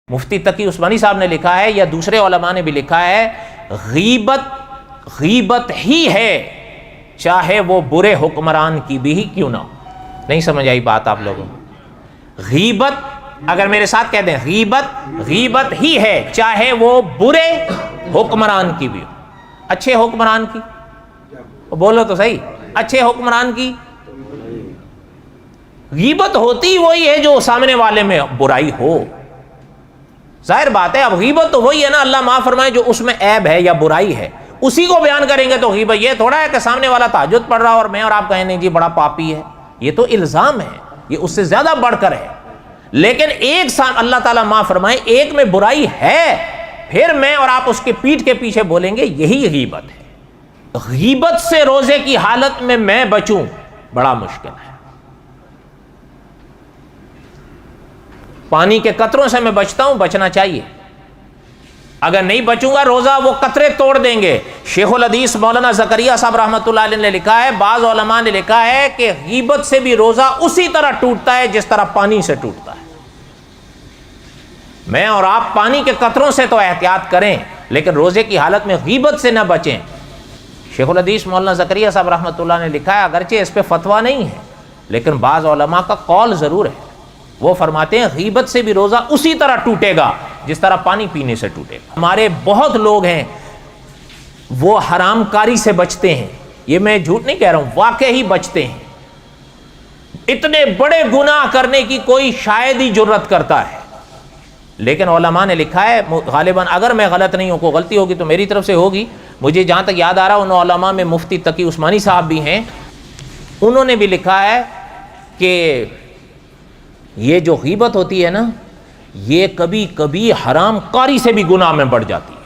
مفتی تقی عثمانی صاحب نے لکھا ہے یا دوسرے علماء نے بھی لکھا ہے، غیبت ہی ہے چاہے وہ برے حکمران کی بھی کیوں نہ ہو۔ نہیں سمجھ آئی بات آپ لوگوں کو؟ غیبت، اگر میرے ساتھ کہہ دیں غیبت ہی ہے چاہے وہ برے حکمران کی بھی ہو۔ اچھے حکمران کی بولو تو صحیح، اچھے حکمران کی غیبت ہوتی وہی ہے جو سامنے والے میں برائی ہو۔ ظاہر بات ہے، اب غیبت تو وہی ہے نا، اللہ معاف فرمائے، جو اس میں عیب ہے یا برائی ہے اسی کو بیان کریں گے تو غیبت۔ یہ تھوڑا ہے کہ سامنے والا تہجد پڑھ رہا اور میں اور آپ کہیں نہیں جی بڑا پاپی ہے، یہ تو الزام ہے، یہ اس سے زیادہ بڑھ کر ہے۔ لیکن ایک اللہ تعالیٰ معاف فرمائے ایک میں برائی ہے، پھر میں اور آپ اس کے پیٹھ کے پیچھے بولیں گے، یہی غیبت ہے۔ غیبت سے روزے کی حالت میں بچوں بڑا مشکل ہے۔ پانی کے قطروں سے میں بچتا ہوں، بچنا چاہیے۔ اگر نہیں بچوں گا روزہ وہ قطرے توڑ دیں گے۔ شیخ الحدیث مولانا زکریا صاحب رحمۃ اللہ علیہ نے لکھا ہے، بعض علماء نے لکھا ہے کہ غیبت سے بھی روزہ اسی طرح ٹوٹتا ہے جس طرح پانی سے ٹوٹتا ہے۔ میں اور آپ پانی کے قطروں سے تو احتیاط کریں، لیکن روزے کی حالت میں غیبت سے نہ بچیں۔ شیخ الحدیث مولانا زکریا صاحب رحمۃ اللہ نے لکھا ہے، اگرچہ اس پہ فتویٰ نہیں ہے لیکن بعض علماء کا قول ضرور ہے، وہ فرماتے ہیں غیبت سے بھی روزہ اسی طرح ٹوٹے گا جس طرح پانی پینے سے ٹوٹے گا۔ ہمارے بہت لوگ ہیں وہ حرام کاری سے بچتے ہیں، یہ میں جھوٹ نہیں کہہ رہا ہوں، واقعی بچتے ہیں۔ اتنے بڑے گناہ کرنے کی کوئی شاید ہی جرت کرتا ہے، لیکن علماء نے لکھا ہے غالباً، اگر میں غلط نہیں ہوں، کوئی غلطی ہوگی تو میری طرف سے ہوگی، مجھے جہاں تک یاد آ رہا ان علماء میں مفتی تقی عثمانی صاحب بھی ہیں، انہوں نے بھی لکھا ہے کہ یہ جو غیبت ہوتی ہے نا، یہ کبھی کبھی حرام کاری سے بھی گناہ میں بڑھ جاتی ہے۔